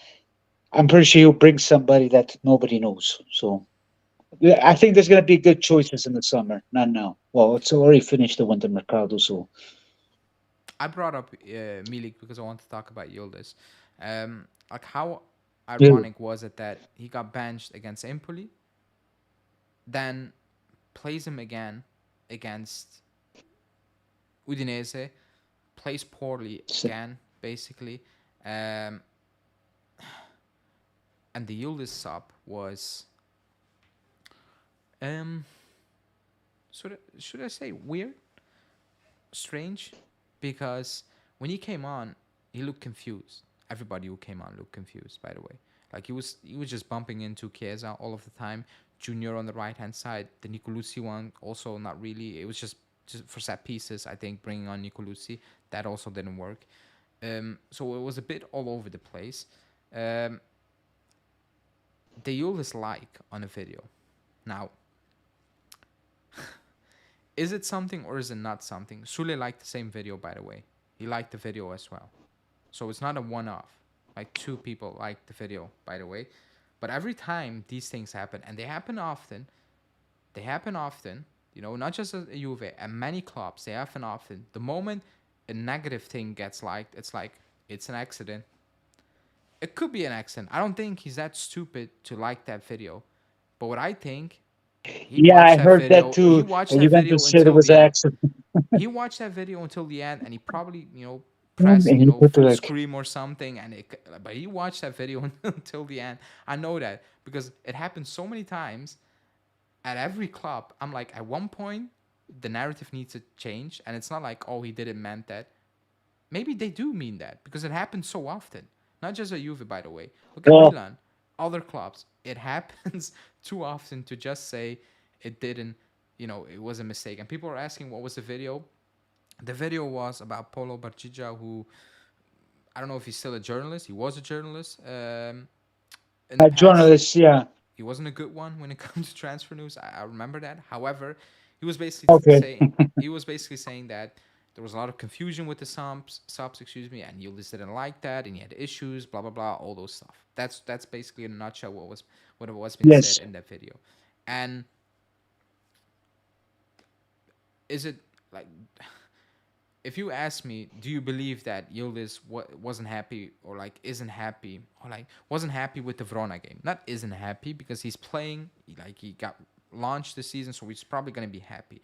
I'm pretty sure he'll bring somebody that nobody knows. So yeah, I think there's going to be good choices in the summer, not now. Well, it's already finished the winter mercado, so I brought up Milik because I want to talk about Yildiz. Like how yeah, ironic was it that he got benched against Empoli, then plays him again against Udinese, plays poorly again, basically, um, and the Yildiz sub was, um, should I say weird, strange, because when he came on, he looked confused. Everybody who came on looked confused. By the way, like he was just bumping into Chiesa all of the time. Junior on the right hand side, the Nicolucci one also not really. It was just for set pieces. I think bringing on Nicolucci that also didn't work. So it was a bit all over the place. Um, the Yule is like on a video. Now, is it something or is it not something? Sule liked the same video, by the way. He liked the video as well. So it's not a one off. Like two people liked the video, by the way. But every time these things happen, and they happen often, not just at Juve, and many clubs, they happen often. The moment a negative thing gets liked, it's like, it's an accident. It could be an accident. I don't think he's that stupid to like that video. But what I think, he yeah, watched I that heard that video. He too. watched And that video Juventus said it until was the an end. accident, He watched that video until the end, and he probably, and pressed, he put full like, scream or something, but he watched that video until the end. I know that because it happened so many times at every club. I'm like, at one point, the narrative needs to change, and it's not like, oh, he didn't meant that. Maybe they do mean that because it happens so often. Not just at Juve, by the way. Look at well, Milan, other clubs. It happens too often to just say it didn't, it was a mistake. And people are asking what was the video. The video was about Polo Barcica, who, I don't know if he's still a journalist. He was a journalist in the a past. journalist, yeah, He wasn't a good one when it comes to transfer news. I remember that. However, he was basically okay, saying that there was a lot of confusion with the subs, excuse me, and Yildiz didn't like that, and he had issues, blah blah blah, all those stuff. That's basically in a nutshell what was being said yes, in that video. And is it like, if you ask me, do you believe that Yildiz wasn't happy, or like isn't happy, or like wasn't happy with the Verona game? Not isn't happy because he's playing, like he got launched this season, so he's probably gonna be happy.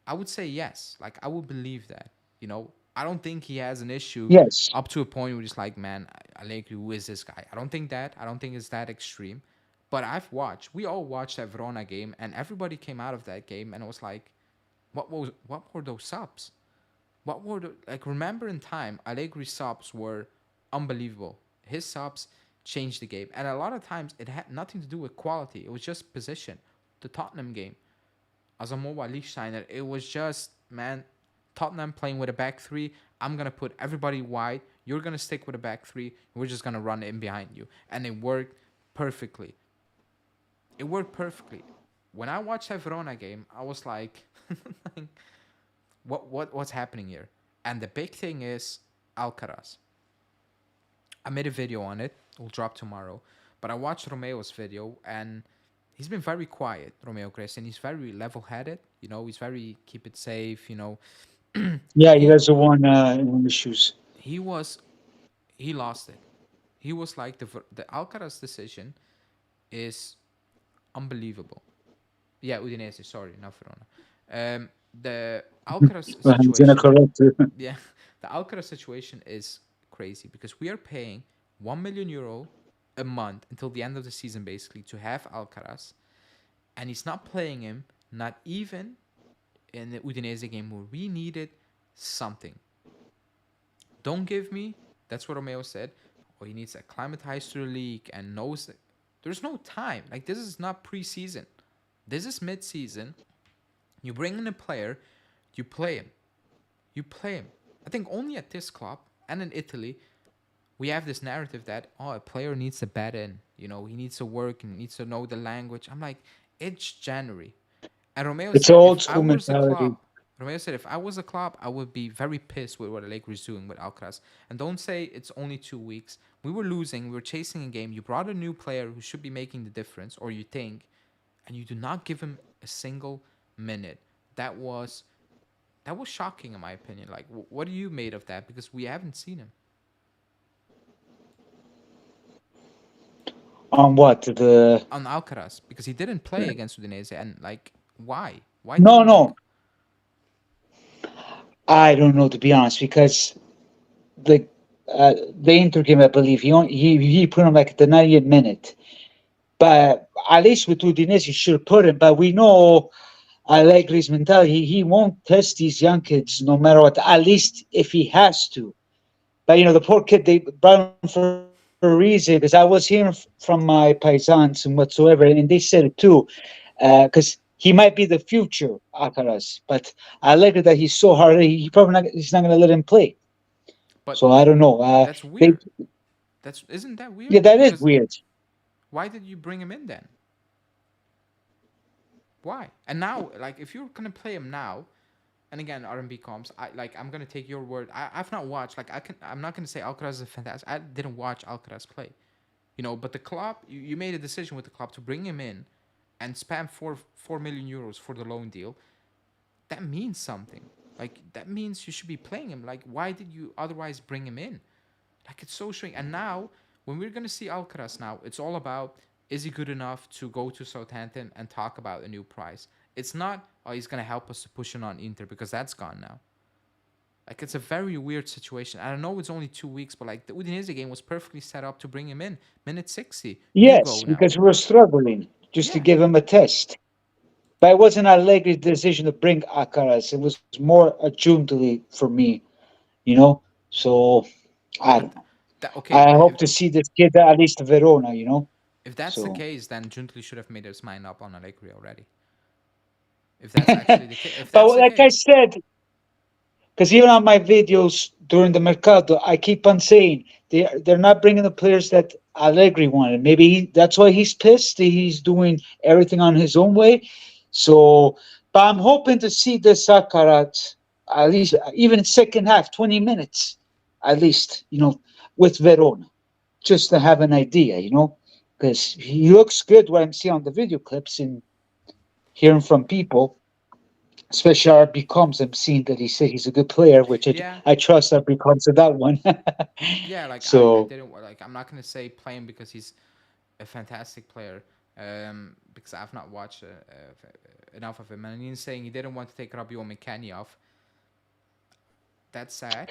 I would say yes. Like I would believe that. I don't think he has an issue yes, up to a point where he's like, man, Allegri, who is this guy? I don't think that. I don't think it's that extreme. But we all watched that Verona game, and everybody came out of that game, and it was like, what were those subs? Remember in time, Allegri's subs were unbelievable. His subs, changed the game. And a lot of times it had nothing to do with quality. It was just position. The Tottenham game, as a mobile Lichtsteiner, it was just, man, Tottenham playing with a back three. I'm gonna put everybody wide. You're gonna stick with a back three. We're just gonna run in behind you, and it worked perfectly. It worked perfectly. When I watched that Verona game, I was like, what's happening here? And the big thing is Alcaraz. I made a video on it. It will drop tomorrow. But I watched Romeo's video, and he's been very quiet, Romeo Crescent. He's very level-headed. He's very keep it safe. Yeah, he He doesn't want issues. he was he lost it. He was like the Alcaraz decision is unbelievable. Yeah, Udinese. Sorry, not Verona. The Alcaraz Well, he's gonna situation. correct you. Yeah, the Alcaraz situation is crazy because we are paying 1 million euro a month until the end of the season, basically, to have Alcaraz, and he's not playing him, not even in the Udinese game where we needed something. Don't give me. That's what Romeo said. Oh, he needs to acclimatize to the league and knows that there's no time. Like, this is not preseason. This is mid-season. You bring in a player, you play him. You play him. I think only at this club and in Italy, we have this narrative that, oh, a player needs to bed in. He needs to work and needs to know the language. I'm like, it's January. And Romeo It's an said, if old I school was a mentality. club, Romeo said, if I was a club, I would be very pissed with what Allegri is doing with Alcaraz. And don't say it's only 2 weeks. We were losing. We were chasing a game. You brought a new player who should be making the difference, or you think, and you do not give him a single minute. That was that was shocking in my opinion. Like, what are you made of that? Because we haven't seen him On what the? on Alcaraz because he didn't play against Udinese, and like, why? Why No, didn't you? no, I don't know to be honest because the the Inter game, I believe he put him like at the 90th minute. But at least with Udinese, he should have put him. But we know Allegri's mentality. He won't test these young kids no matter what. At least if he has to. But the poor kid, they brought him for a reason. Because I was hearing from my paisans and whatsoever, and they said it too. Because he might be the future Alcaraz, but I like it that he's so hard. He's not going to let him play. But So I don't know. that's They weird. That's isn't that Yeah, weird? that is Because weird. why did you bring him in then? Why? And now, like, if you're gonna play him now, and again, R&B comps, I'm gonna take your word. I've not watched. I'm not gonna say Alcaraz is fantastic. I didn't watch Alcaraz play. But the club, you made a decision with the club to bring him in, and spam 4 million euros for the loan deal. That means something. Like, that means you should be playing him. Like, why did you otherwise bring him in? Like, it's so strange. And now, when we're gonna see Alcaraz now, it's all about, is he good enough to go to Southampton and talk about a new price? It's not, oh, he's gonna help us to push it on Inter, because that's gone now. Like, it's a very weird situation. I know it's only 2 weeks, but like, the Udinese game was perfectly set up to bring him in. Minute 60, you Yes, go now. because we were struggling just to Yeah, give him a test. But it wasn't Allegri's decision to bring Alcaraz. It was more a Giuntoli for me, you know. So I don't but know. that okay. I hope to see this kid at least Verona. If that's the So, case, then Juntli should have made his mind up on Allegri already. If that's actually the case, if but that's the like I case, said, because even on my videos during the Mercato, I keep on saying they're not bringing the players that Allegri wanted. Maybe that's why he's pissed. He's doing everything on his own way. So, but I'm hoping to see this Sakarat at least even second half, 20 minutes at least. With Verona, just to have an idea. Because he looks good when I'm seeing on the video clips and hearing from people, especially our becomes. I'm seeing that he said he's a good player, which I, yeah, I trust our becomes to that one. yeah. Like, I So didn't like. I'm not gonna say play him because he's a fantastic player. Because I've not watched enough of him, and he's saying he didn't want to take Rabiot Mekani off. That's sad.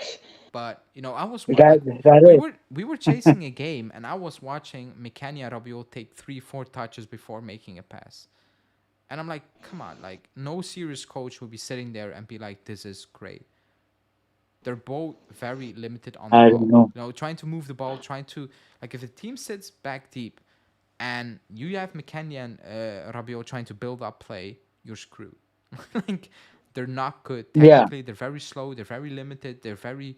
But I was that like, that we is. were chasing a game, and I was watching Mekani and Rabiot take 3-4 touches before making a pass. And I'm like, come on, like, no serious coach would be sitting there and be like, this is great. They're both very limited on the I don't ball. know. Trying to move the ball, trying to like if the team sits back deep and you have McKennie and Rabiot trying to build up play, you're screwed. Like they're not good Yeah, technically. They're very slow. They're very limited. They're very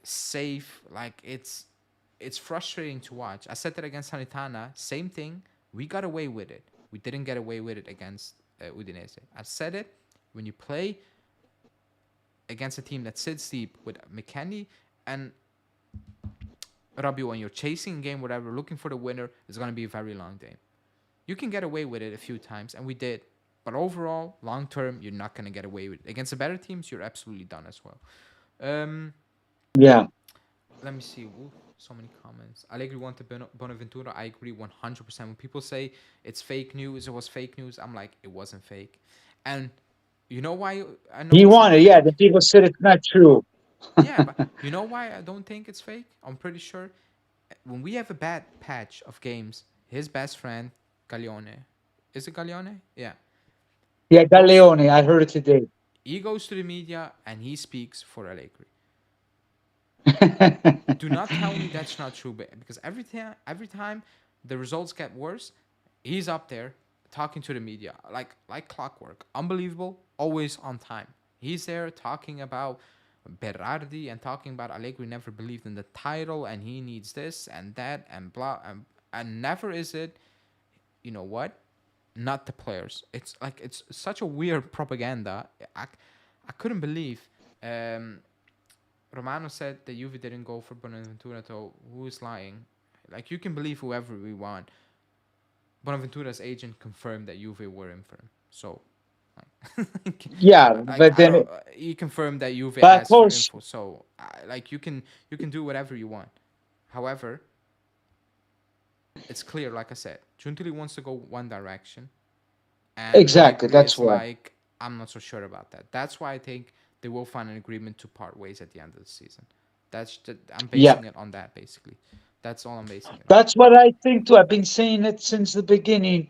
safe. Like it's frustrating to watch. I said that against Sanitana. Same thing. We got away with it. We didn't get away with it against Udinese. I said it. When you play against a team that sits deep with McKennie and Rabiot, when you're chasing a game, whatever, looking for the winner, it's gonna be a very long game. You can get away with it a few times, and we did. But overall, long term, you're not gonna get away with it. Against the better teams, you're absolutely done as well. Um, yeah. Let me see. Ooh, so many comments. Allegri wanted Bonaventura. I agree 100%. When people say it's fake news, it was fake news, I'm like, it wasn't fake. And you know why I know He it's not wanted, yeah. fake? The people said it's not true. Yeah, but you know why I don't think it's fake? I'm pretty sure when we have a bad patch of games, his best friend, Gaglione, is it Gaglione? Yeah. Yeah, Goes Galeone, I heard it today. he goes to the media and he speaks for Allegri. Do not tell me that's not true, because every time the results get worse, he's up there talking to the media like clockwork. Unbelievable, always on time. He's there talking about Berardi and talking about Allegri never believed in the title and he needs this and that and blah and never is it, you know what, not the players. It's like it's such a weird propaganda. I couldn't believe um, Romano said that Juve didn't go for Bonaventura. So who is lying? Like you can believe whoever we want. Bonaventura's agent confirmed that Juve were in for him. So, Yeah, like but I then, don't. He confirmed that Juve but of asked for course, info. So, like you can do whatever you want. However, it's clear. Like I said, Giuntoli wants to go one direction, and exactly. Allegri That's is why. like, I'm not so sure about that. That's why I think they will find an agreement to part ways at the end of the season. I'm Yeah, basing it on that basically. That's all I'm basing it on. that's what I think too. I've been saying it since the beginning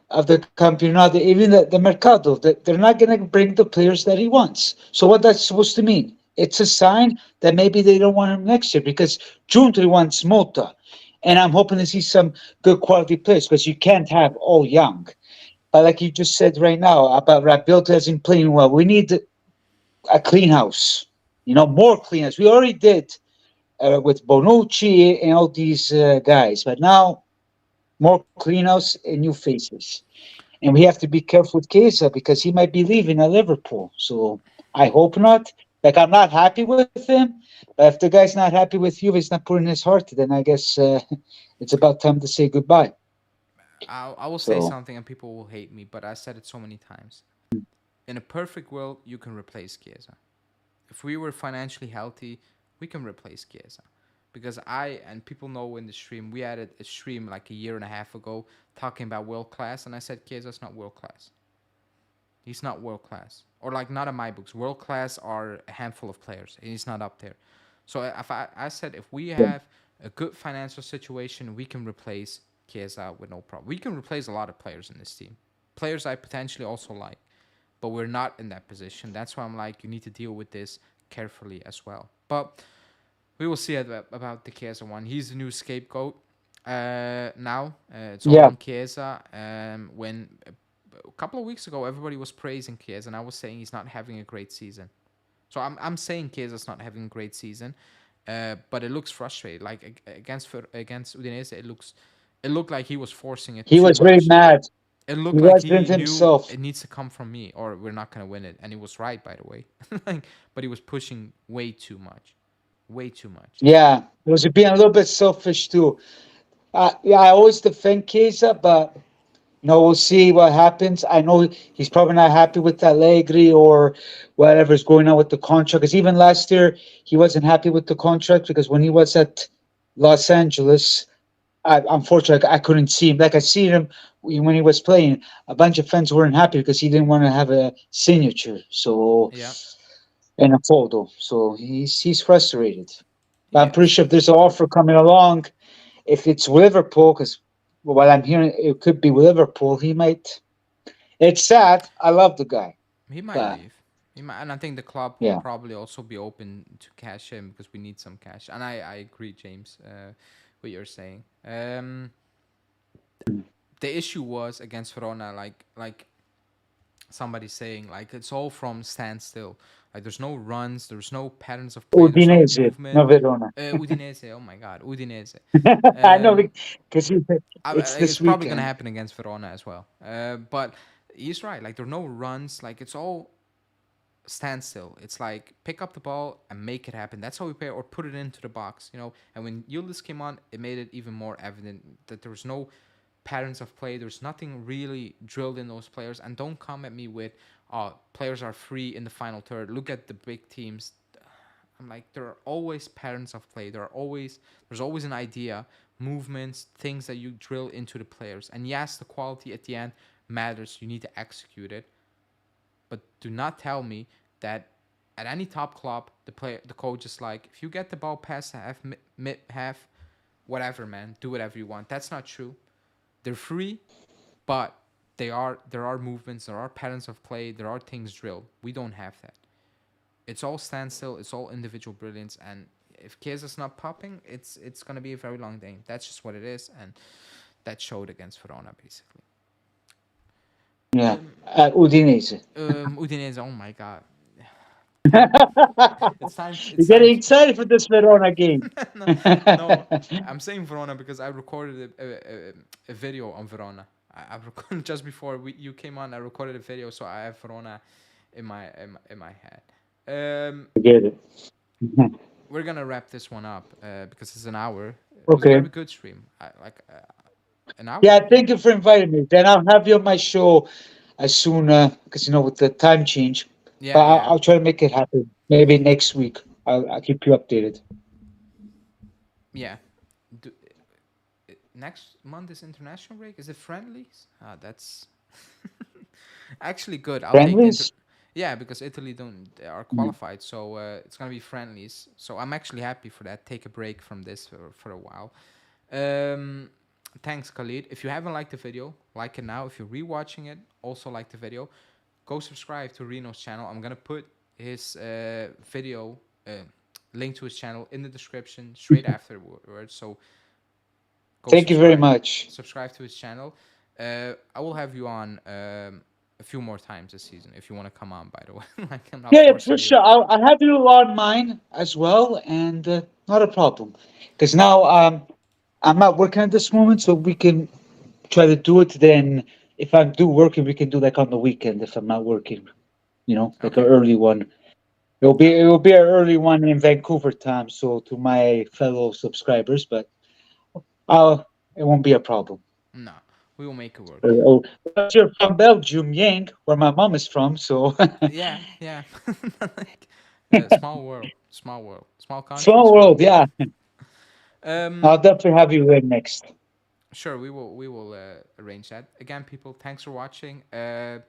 of the Campeonato, even the Mercado, that they're not going to bring the players that he wants. So what that's supposed to mean? It's a sign that maybe they don't want him next year because Giuntoli wants Motta. And I'm hoping to see some good quality players because you can't have all young. But like you just said right now about Rabiot hasn't playing well, we need a clean house. More clean house. We already did with Bonucci and all these guys, but now more clean house and new faces. And we have to be careful with Chiesa because he might be leaving at Liverpool. So I hope not. Like I'm not happy with him, but if the guy's not happy with you, he's not putting his heart, then I guess it's about time to say goodbye. I will say So something and people will hate me, but I said it so many times. In a perfect world, you can replace Chiesa. If we were financially healthy, we can replace Chiesa. Because and people know in the stream, we had a stream like a year and a half ago talking about world class, and I said Chiesa's not world class. He's not world class. Or like not in my books. World class are a handful of players, and he's not up there. So if I said if we yeah, have a good financial situation, we can replace Chiesa with no problem. We can replace a lot of players in this team. Players I potentially also like, but we're not in that position. That's why I'm like, you need to deal with this carefully as well. But we will see about the Chiesa one. He's the new scapegoat. Now it's all yeah, on Chiesa. When a couple of weeks ago, everybody was praising Chiesa, and I was saying he's not having a great season. So I'm saying Chiesa's not having a great season, but it looks frustrated. Like against Udinese, it looked like he was forcing it he too was very much. mad. It He looked like wasn't he knew himself. it needs to come from me, or we're not gonna win it, and he was right, by the way. Like, but he was pushing way too much. Yeah, he was being a little bit selfish too. Yeah, I always defend Chiesa, but we'll see what happens. I know he's probably not happy with Allegri or whatever's going on with the contract. Because even last year, he wasn't happy with the contract because when he was at Los Angeles, unfortunately, I couldn't see him. Like I see him when he was playing. A bunch of fans weren't happy because he didn't want to have a signature. So Yeah, and a photo. So he's frustrated. But he I'm pretty is. sure if there's an offer coming along, if it's Liverpool, because what I'm hearing, it could be Liverpool. He might. It's sad. I love the guy, He might but leave. And I think the club will Yeah. probably also be open to cash in because we need some cash. And I agree, James, what you're saying. The issue was against Verona, like somebody saying, like it's all from standstill. Like there's no runs, there's no patterns of play, there's no Udinese, movement. no Verona. Udinese, oh my God, Udinese. I know Um, because it's it's this probably gonna weekend. happen against Verona as well. But he's right. Like there are no runs. Like it's all standstill. It's like pick up the ball and make it happen. That's how we play, or put it into the box, you know. And when Yildiz came on, it made it even more evident that there was no patterns of play. There's nothing really drilled in those players. And don't come at me with, players are free in the final third. Look at the big teams. I'm like, there are always patterns of play. There's always an idea, movements, things that you drill into the players. And yes, the quality at the end matters. You need to execute it, but do not tell me that at any top club, the coach is like, if you get the ball past half, mid half, whatever, man, do whatever you want. That's not true. They're free, but there are movements, there are patterns of play, there are things drilled. We don't have that. It's all standstill. It's all individual brilliance, and if Chiesa's not popping, it's gonna be a very long day. That's just what it is, and that showed against Verona basically. Yeah, Um, Udinese. Udinese. Oh my God, time. It's time. You're It's time. getting excited for this Verona game. No, no, I'm saying Verona because I recorded a video on Verona. I've recorded just before you came on. I recorded a video, so I have Verona in my head. Get it. We're gonna wrap this one up because it's an hour. It was a Okay. very good stream. An hour. Yeah, thank you for inviting me. Then I'll have you on my show as soon, because with the time change. But Yeah, I'll, yeah, I'll try to make it happen. Maybe next week. I'll keep you updated. yeah. Do, next month is international break. Is it friendlies? That's actually good. I'll take the inter. Friendlies? Yeah, because Italy don't they are Mm. qualified, so it's gonna be friendlies. So I'm actually happy for that. Take a break from this for a while. Um, thanks, Khalid. If you haven't liked the video, like it now. If you're rewatching it, also like the video. Go subscribe to Reno's channel. I'm gonna put his video link to his channel in the description straight afterwards. So go Thank you very subscribe, much. subscribe to his channel. I will have you on a few more times this season if you want to come on. By the way, like I'm not Yeah, yeah, for forcing you. sure. I'll have you on mine as well, and not a problem. Because now I'm not working at this moment, so we can try to do it. Then, if I'm do working, we can do like on the weekend if I'm not working. Like an Okay. early one. It will be an early one in Vancouver time, so to my fellow subscribers, but it won't be a problem. No, we will make it work. Plus you're from Belgium, Yang, where my mom is from, so Yeah, yeah. Like, small world, small world, small country, small small world. world. Yeah, I'll Um, definitely have you in next. sure, we will arrange that. Again, people, thanks for watching. I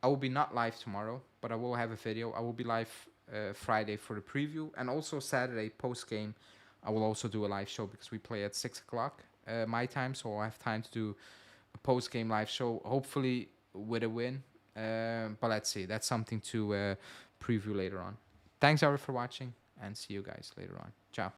will be not live tomorrow, but I will have a video. I will be live Friday for the preview, and also Saturday post game. I will also do a live show because we play at 6 o'clock my time, so I'll have time to do a post game live show. Hopefully with a win, but let's see. That's something to preview later on. Thanks, everyone, for watching, and see you guys later on. Ciao.